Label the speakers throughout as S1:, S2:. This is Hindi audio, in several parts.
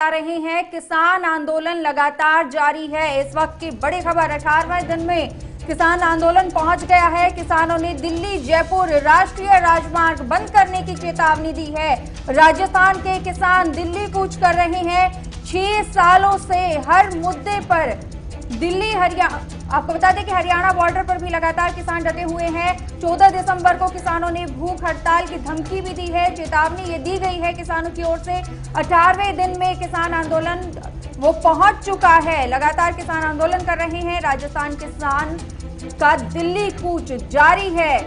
S1: रहे हैं किसान आंदोलन लगातार जारी है। इस वक्त की बड़ी खबर 18वें दिन में किसान आंदोलन पहुंच गया है। किसानों ने दिल्ली जयपुर राष्ट्रीय राजमार्ग बंद करने की चेतावनी दी है। राजस्थान के किसान दिल्ली कूच कर रहे हैं। 6 सालों से हर मुद्दे पर दिल्ली हरियाणा, आपको बता दें कि हरियाणा बॉर्डर पर भी लगातार किसान डटे हुए हैं। 14 दिसंबर को किसानों ने भूख हड़ताल की धमकी भी दी है। चेतावनी ये दी गई है किसानों की ओर से। 18वें दिन में किसान आंदोलन वो पहुंच चुका है। लगातार किसान आंदोलन कर रहे हैं। राजस्थान किसान का दिल्ली कूच जारी है।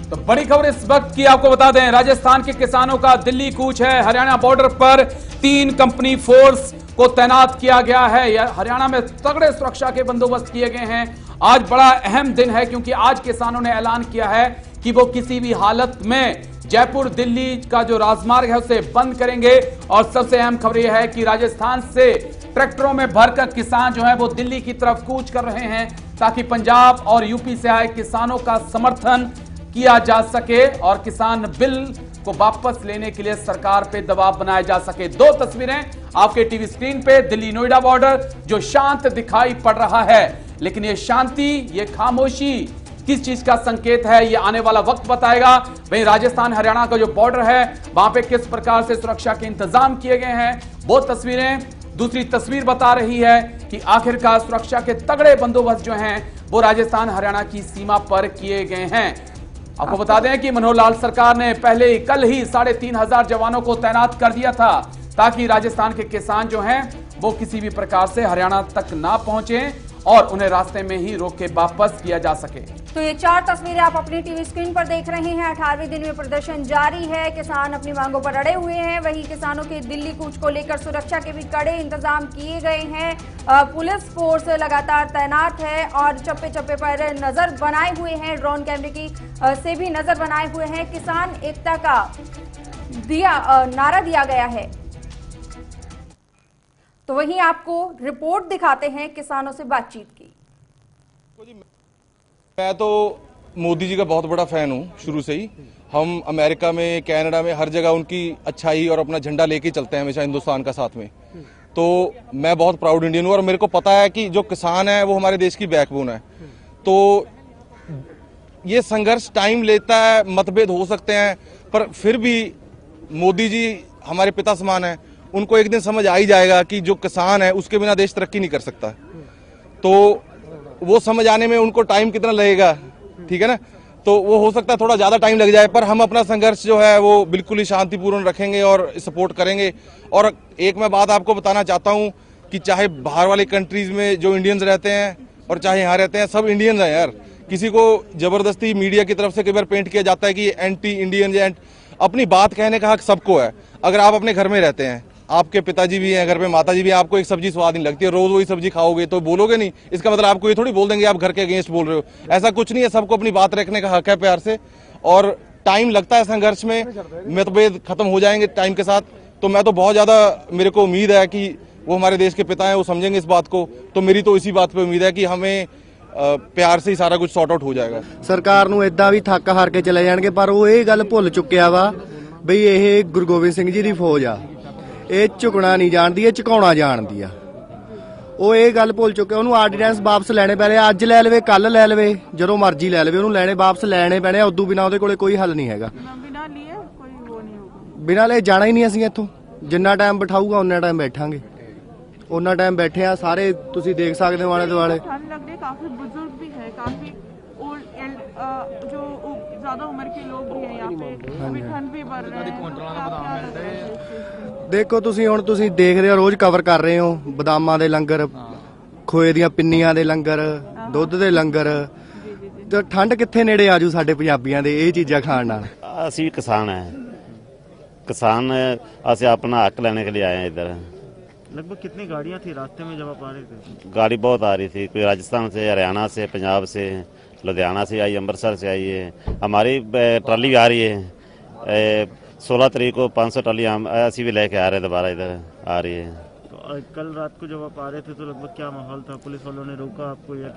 S2: तो बड़ी खबर इस वक्त की आपको बता दें, राजस्थान के किसानों का दिल्ली कूच है। हरियाणा बॉर्डर पर 3 कंपनी फोर्स को तैनात किया गया है। हरियाणा में तगड़े सुरक्षा के बंदोबस्त किए गए हैं। आज बड़ा अहम दिन है क्योंकि आज किसानों ने ऐलान किया है कि वो किसी भी हालत में जयपुर दिल्ली का जो राजमार्ग है उसे बंद करेंगे। और सबसे अहम खबर यह है कि राजस्थान से ट्रैक्टरों में भरकर किसान जो है वो दिल्ली की तरफ कूच कर रहे हैं ताकि पंजाब और यूपी से आए किसानों का समर्थन किया जा सके और किसान बिल को वापस लेने के लिए सरकार पे दबाव बनाया जा सके। 2 तस्वीरें आपके टीवी स्क्रीन पे, दिल्ली नोएडा बॉर्डर जो शांत दिखाई पड़ रहा है, लेकिन ये शांति, ये खामोशी किस चीज का संकेत है ये आने वाला वक्त बताएगा। वहीं राजस्थान हरियाणा का जो बॉर्डर है वहां पे किस प्रकार से सुरक्षा के इंतजाम किए गए हैं वो तस्वीरें। दूसरी तस्वीर बता रही है कि आखिरकार सुरक्षा के तगड़े बंदोबस्त जो हैं वो राजस्थान हरियाणा की सीमा पर किए गए हैं। आपको बता दें कि मनोहर लाल सरकार ने पहले कल ही 3,500 जवानों को तैनात कर दिया था ताकि राजस्थान के किसान जो हैं वो किसी भी प्रकार से हरियाणा तक ना पहुंचे और उन्हें रास्ते में ही रोक के वापस किया जा सके।
S1: तो ये 4 तस्वीरें आप अपनी टीवी स्क्रीन पर देख रहे हैं। 18वें दिन में प्रदर्शन जारी है। किसान अपनी मांगों पर अड़े हुए हैं। वहीं किसानों के दिल्ली कूच को लेकर सुरक्षा के भी कड़े इंतजाम किए गए हैं। पुलिस फोर्स लगातार तैनात है और चप्पे चप्पे पर नजर बनाए हुए हैं। ड्रोन कैमरे की से भी नजर बनाए हुए हैं। किसान एकता का नारा दिया गया है। तो वहीं आपको रिपोर्ट दिखाते हैं किसानों से बातचीत की।
S3: मैं तो मोदी जी का बहुत बड़ा फैन हूँ शुरू से ही। हम अमेरिका में, कनाडा में, हर जगह उनकी अच्छाई और अपना झंडा लेके चलते हैं हमेशा हिंदुस्तान का साथ में। तो मैं बहुत प्राउड इंडियन हूँ और मेरे को पता है कि जो किसान है वो हमारे देश की बैकबोन है। तो ये संघर्ष टाइम लेता है, मतभेद हो सकते हैं, पर फिर भी मोदी जी हमारे पिता समान है। उनको एक दिन समझ आ ही जाएगा कि जो किसान है उसके बिना देश तरक्की नहीं कर सकता। तो वो समझ आने में उनको टाइम कितना लगेगा, ठीक है ना। तो वो हो सकता है थोड़ा ज्यादा टाइम लग जाए, पर हम अपना संघर्ष जो है वो बिल्कुल ही शांतिपूर्ण रखेंगे और सपोर्ट करेंगे। और एक मैं बात आपको बताना चाहता हूँ कि चाहे बाहर वाली कंट्रीज में जो इंडियंस रहते हैं और चाहे यहाँ रहते हैं, सब इंडियंस हैं यार। किसी को जबरदस्ती मीडिया की तरफ से कई बार पेंट किया जाता है कि एंटी इंडियन या अपनी बात कहने का हक सबको है। अगर आप अपने घर में रहते हैं, आपके पिताजी भी हैं घर पे, माताजी भी हैं, आपको एक सब्जी स्वाद नहीं लगती है, रोज वही सब्जी खाओगे तो बोलोगे नहीं। इसका मतलब आपको ये थोड़ी बोल देंगे आप घर के अगेंस्ट बोल रहे हो। ऐसा कुछ नहीं है, सबको अपनी बात रखने का हक है प्यार से। और टाइम लगता है संघर्ष में, मतभेद खत्म हो जाएंगे टाइम के साथ। तो मैं तो बहुत ज्यादा, मेरे को उम्मीद है कि वो हमारे देश के पिता हैं, वो समझेंगे इस बात को। तो मेरी तो इसी बात पे उम्मीद है कि हमें प्यार से ही सारा कुछ सॉर्ट आउट हो जाएगा।
S4: सरकार ਨੂੰ ਇਦਾਂ ਵੀ ਥੱਕ ਹਾਰ ਕੇ ਚਲੇ ਜਾਣਗੇ, ਪਰ ਉਹ ਇਹ ਗੱਲ ਭੁੱਲ ਚੁੱਕਿਆ ਵਾ ਬਈ ਇਹ ਗੁਰੂ ਗੋਬਿੰਦ ਸਿੰਘ ਜੀ ਦੀ ਫੌਜ ਆ। ਇਹ ਝੁਕਣਾ ਨਹੀਂ ਜਾਣਦੀ, ਇਹ ਝੁਕਾਉਣਾ ਜਾਣਦੀ ਆ। ਉਹ ਇਹ ਗੱਲ ਭੁੱਲ ਚੁੱਕਿਆ। ਉਹਨੂੰ ਆਰਡੀਨੈਂਸ ਵਾਪਸ ਲੈਣੇ ਪੈਣੇ, ਅੱਜ ਲੈ ਲਵੇ, ਕੱਲ ਲੈ ਲਵੇ, ਜਦੋਂ ਮਰਜ਼ੀ ਲੈ ਲਵੇ, ਉਹਨੂੰ ਲੈਣੇ ਵਾਪਸ ਲੈਣੇ ਪੈਣੇ। ਉਦੋਂ ਬਿਨਾ ਉਹਦੇ ਕੋਲੇ ਕੋਈ ਹੱਲ ਨਹੀਂ ਹੈਗਾ। ਬਿਨਾ ਲੈ ਜਾਣਾ ਹੀ ਨਹੀਂ ਅਸੀਂ ਇੱਥੋਂ। ਜਿੰਨਾ ਟਾਈਮ ਬਿਠਾਊਗਾ ਉਨਾ ਟਾਈਮ ਬੈਠਾਂਗੇ, ਉਹਨਾਂ ਟਾਈਮ ਬੈਠੇ ਆ ਸਾਰੇ। ਤੁਸੀਂ ਦੇਖ ਸਕਦੇ ਹੋ ਆਲੇ ਦੁਆਲੇ।
S5: ठंड लग रही, काफी बुजुर्ग भी है, काफी जो ज्यादा उम्र के लोग भी हैं यहाँ पे। अभी ठंड भी बढ़ रही है।
S4: ਦੇਖੋ ਤੁਸੀਂ ਹੁਣ ਤੁਸੀਂ ਦੇਖਦੇ ਹੋ, ਰੋਜ਼ ਕਵਰ ਕਰ ਰਹੇ ਹੋ ਬਦਾਮਾਂ ਦੇ ਲੰਗਰ, ਖੋਏ ਦੀਆਂ ਪਿੰਨੀਆਂ ਦੇ ਲੰਗਰ, ਦੁੱਧ ਦੇ ਲੰਗਰ। ਤੇ ਠੰਡ ਕਿੱਥੇ ਨੇੜੇ ਆਜੂ ਸਾਡੇ ਪੰਜਾਬੀਆਂ ਦੇ ਇਹ ਚੀਜ਼ਾਂ ਖਾਣ ਨਾਲ।
S6: ਅਸੀਂ किसान हैं, किसान ਅਸੀਂ अपना हक लेने के लिए आए हैं इधर।
S7: लगभग कितनी गाड़ियां थी रास्ते में जब आप आ रहे थे?
S6: गाड़ी बहुत आ रही थी, कोई राजस्थान से, हरियाणा से, पंजाब से, लुधियाना से आई, अमृतसर से आई है। हमारी ट्राली भी आ रही है। 16 तारीख को 500 ट्राली हम ऐसी भी लेके आ रहे हैं, दोबारा इधर आ रही है।
S7: तो कल रात को जब आप आ रहे थे तो लगभग क्या माहौल था? पुलिस वालों ने रोका आपको या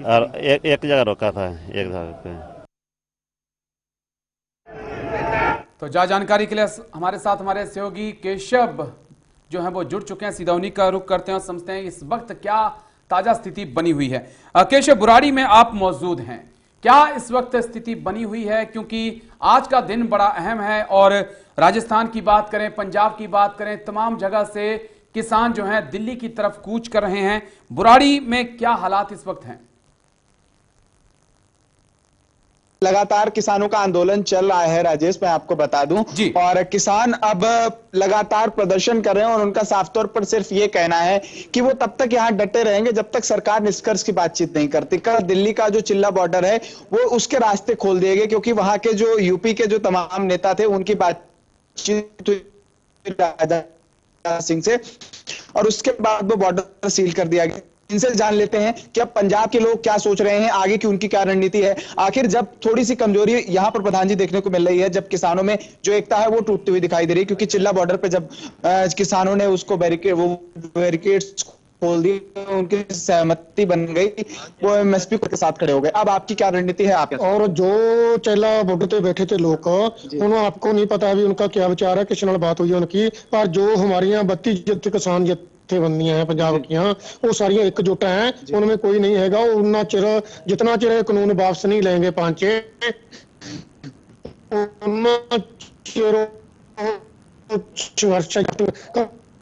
S6: एक जगह रोका था, एक जगह पे।
S2: तो जानकारी के लिए हमारे साथ हमारे सहयोगी केशव जो है वो जुड़ चुके हैं। सीधा उन्हीं का रुख करते हैं और समझते हैं इस वक्त क्या ताजा स्थिति बनी हुई है। केशव, बुराड़ी में आप मौजूद हैं, क्या इस वक्त स्थिति बनी हुई है? क्योंकि आज का दिन बड़ा अहम है और राजस्थान की बात करें, पंजाब की बात करें, तमाम जगह से किसान जो हैं दिल्ली की तरफ कूच कर रहे हैं। बुराड़ी में क्या हालात इस वक्त हैं?
S8: लगातार किसानों का आंदोलन चल रहा है राजेश, मैं आपको बता दूं, और किसान अब लगातार प्रदर्शन कर रहे हैं और उनका साफ तौर पर सिर्फ ये कहना है कि वो तब तक यहां डटे रहेंगे जब तक सरकार निष्कर्ष की बातचीत नहीं करती। कल दिल्ली का जो चिल्ला बॉर्डर है वो उसके रास्ते खोल दिए गए, क्योंकि वहां के जो यूपी के जो तमाम नेता थे उनकी बातचीत राजा सिंह से, और उसके बाद वो बॉर्डर सील कर दिया गया। इनसे जान लेते हैं कि अब पंजाब के लोग क्या सोच रहे हैं, आगे की उनकी क्या रणनीति है। आखिर जब थोड़ी सी कमजोरी यहां पर प्रधान जी देखने को मिल रही है, जब किसानों में जो एकता है वो टूटती हुई दिखाई दे रही है, क्योंकि चिल्ला बॉर्डर पे जब किसानों ने उसको बैरिकेड्स खोल दिए, उनकी सहमति बन गई, वो एमएसपी के साथ खड़े हो गए। अब आपकी क्या रणनीति है? आप
S9: और जो चिल्ला बॉर्डर पे बैठे थे लोग, उन्होंने आपको नहीं पता अभी उनका क्या विचार है, किसी नाल बात हुई है उनकी, पर जो हमारी 32 किसान जत्थेबंदियां हैं पंजाब की, वो सारियां एकजुट हैं, उनमें कोई नहीं हैगा। उतना चिर जितना चिर कानून वापस नहीं लेंगे पांचे, संघर्ष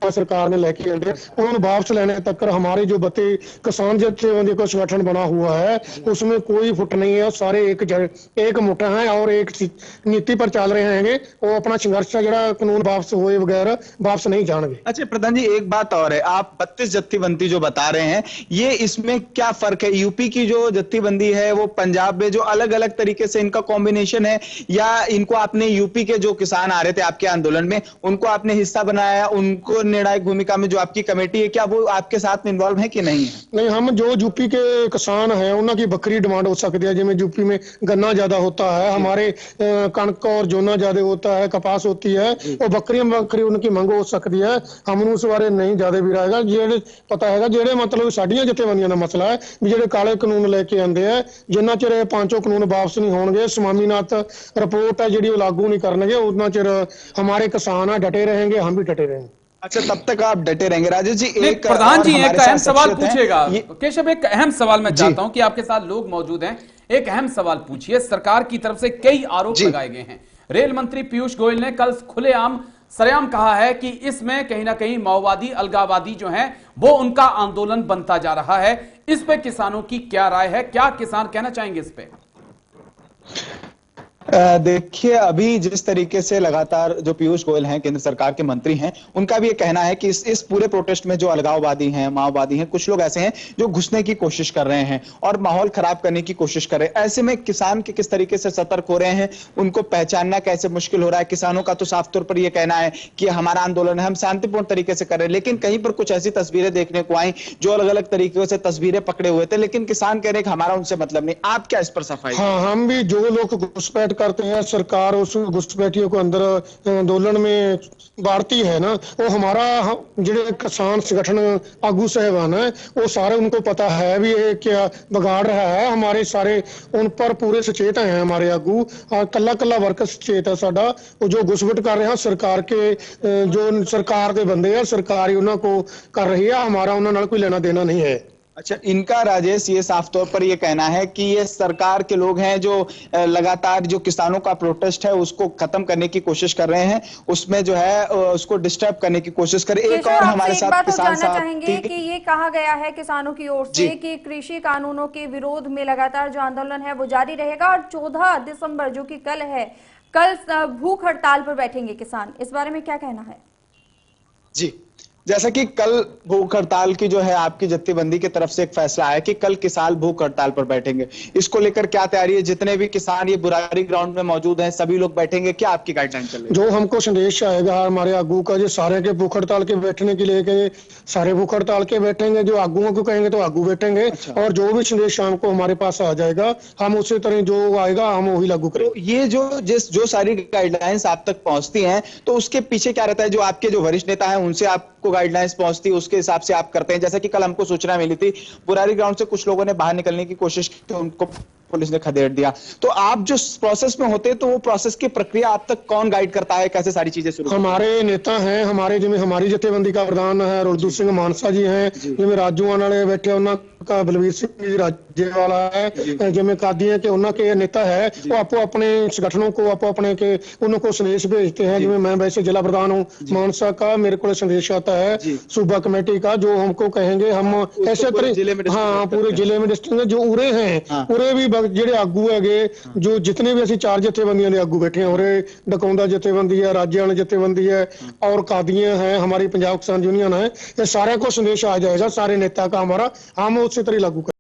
S9: सरकार ने लेके आए, उन्होंने वापस लेने तक हमारे जो किसान जत्थेबंदी का संगठन बना हुआ है उसमें कोई फुट नहीं है, सारे एक मुठा है और एक नीति पर चल रहे हैं। वो अपना संघर्ष जरा कानून वापस हुए बगैर वापस नहीं जाएंगे।
S8: अच्छा प्रधान जी, एक बात और है, आप 32 जत्थेबंदी जो बता रहे हैं, ये इसमें क्या फर्क है? यूपी की जो जत्थेबंदी है वो पंजाब में जो अलग अलग तरीके से इनका कॉम्बिनेशन है, या इनको आपने यूपी के जो किसान आ रहे थे आपके आंदोलन में उनको आपने हिस्सा बनाया, उनको निर्णायक भूमिका में जो आपकी कमेटी है, क्या वो आपके साथ में इन्वॉल्व है कि नहीं है?
S9: नहीं, हम जो यूपी के किसान हैं उनकी बकरी डिमांड हो सकती है, जिसमें यूपी में गन्ना ज्यादा होता है, हमारे कणक और जोना ज्यादा होता है, कपास होती है, और बकरी उनकी मंग हो सकती है। हम उस बारे नहीं ज्यादा भी रहेगा, जेड़े पता है जेड़े मतलब साडियां जत्थेबंदियां का मसला है भी जेड़े काले कानून लेके आंदे है, जिन्ना चिर पांचों कानून वापस नहीं होंगे, स्वामीनाथ रिपोर्ट है जी लागू नहीं करनगे, उतना चिर हमारे किसान है डटे रहेंगे, हम भी डटे रहेंगे।
S8: अच्छा, तब तक आप डटे रहेंगे। राजेश जी, एक
S2: प्रधान जी एक अहम सवाल पूछेगा। केशव, एक अहम सवाल मैं चाहता हूं कि आपके साथ लोग मौजूद हैं, एक अहम सवाल पूछिए। सरकार की तरफ से कई आरोप लगाए गए हैं। रेल मंत्री पीयूष गोयल ने कल खुलेआम सरेआम कहा है कि इसमें कहीं ना कहीं माओवादी अलगाववादी जो हैं वो उनका आंदोलन बनता जा रहा है। इस पे किसानों की क्या राय है, क्या किसान कहना चाहेंगे इस पे?
S8: देखिए, अभी जिस तरीके से लगातार जो पीयूष गोयल हैं, केंद्र सरकार के मंत्री हैं, उनका भी ये कहना है कि इस पूरे प्रोटेस्ट में जो अलगाववादी हैं, माओवादी हैं, कुछ लोग ऐसे हैं जो घुसने की कोशिश कर रहे हैं और माहौल खराब करने की कोशिश कर रहे हैं। ऐसे में किसान के किस तरीके से सतर्क हो रहे हैं, उनको पहचानना कैसे मुश्किल हो रहा है। किसानों का तो साफ तौर पर यह कहना है कि हमारा आंदोलन है, हम शांतिपूर्ण तरीके से कर रहे हैं, लेकिन कहीं पर कुछ ऐसी तस्वीरें देखने को आई जो अलग अलग तरीके से तस्वीरें पकड़े हुए थे, लेकिन किसान कह रहे हैं कि हमारा उनसे मतलब नहीं। आप क्या इस पर सफाई?
S9: हाँ, हम भी जो लोग घुसपैठ करते हैं, सरकार उस घुसपैठियों को अंदर आंदोलन में बाढ़ती है ना, वो हमारा जो किसान संगठन आगू साहबान है वो सारे उनको पता है भी ये क्या बिगाड़ रहा है। हमारे सारे उन पर पूरे सचेत हैं, हमारे आगू कला कला वर्कर सचेत है साडा। वो जो घुसपैठ कर रहे हैं सरकार के जो सरकार के बंदे हैं, सरकार ही उन्होंने को कर रही है, हमारा उन्होंने कोई लेना देना नहीं है।
S8: अच्छा, इनका राजेश ये साफ तौर पर ये कहना है कि ये सरकार के लोग हैं जो लगातार जो किसानों का प्रोटेस्ट है उसको खत्म करने की कोशिश कर रहे हैं, उसमें जो है उसको डिस्टर्ब करने की कोशिश कर रहे हैं। एक और हमारे साथ किसान साहब
S1: चाहेंगे कि ये कहा गया है किसानों की ओर से कि कृषि कानूनों के विरोध में लगातार जो आंदोलन है वो जारी रहेगा और 14 दिसंबर जो कि कल है, कल भूख हड़ताल पर बैठेंगे किसान। इस बारे में क्या कहना है?
S8: जी, जैसा कि कल भूख हड़ताल की जो है आपकी जत्थेबंदी की तरफ से एक फैसला आया कि कल किसान भूख हड़ताल पर बैठेंगे, इसको लेकर क्या तैयारी है? जितने भी किसान ये बुराड़ी ग्राउंड में मौजूद हैं सभी लोग बैठेंगे, क्या आपकी गाइडलाइन चल रही है?
S9: जो हमको संदेश आएगा हमारे आगू का, जो सारे के भूख हड़ताल के बैठने के लिए सारे भूख हड़ताल के बैठेंगे, जो आगुओं को कहेंगे तो आगू बैठेंगे। अच्छा। और जो भी संदेश शाम को हमारे पास आ जाएगा हम उसी तरह जो आएगा हम वही लागू करेंगे।
S8: ये जो सारी गाइडलाइंस आप तक पहुंचती हैं तो उसके पीछे क्या रहता है? जो आपके जो वरिष्ठ नेता हैं उनसे आपको गाइडलाइंस पहुंचती है, उसके हिसाब से आप करते हैं? जैसा कि कल हमको सूचना मिली थी बुराड़ी ग्राउंड से कुछ लोगों ने बाहर निकलने की कोशिश की, उनको पुलिस ने खदेड़ दिया। तो आप जो प्रोसेस में होते तो वो प्रोसेस की प्रक्रिया आप तक कौन गाइड करता है, कैसे सारी चीजें शुरू?
S9: हमारे नेता हैं, हमारे जिम्मे हमारी जथेबंदी का प्रधान है रुलदू सिंह मानसा जी हैं, जिम्मे राजूआन वाले बैठे उन्होंने का बलवीर सिंह जी राज्य वाला है, जिम्मे कादियां के उन्होंने के नेता है वो आपो अपने संगठनों को आपो अपने के उनको संदेश भेजते हैं। जिम्मे मैं वैसे जिला प्रधान हूँ मानसा का, मेरे को संदेश आता है सूबा कमेटी का, जो हमको कहेंगे हम ऐसे तरीके, हाँ पूरे जिले में डिस्ट्रिक्ट जो उरे हैं उरे भी जेडे आगू है जो जितने भी असं 4 जथेबंदियों के आगू बैठे हैं, उरे डकौंदा जथेबंदी है, राज्य जथेबंदी है और कादियां हैं, हमारी पंजाब किसान यूनियन है, ये सारे को संदेश आ जाएगा सारे नेता का हमारा, हम उसी तरह लागू कर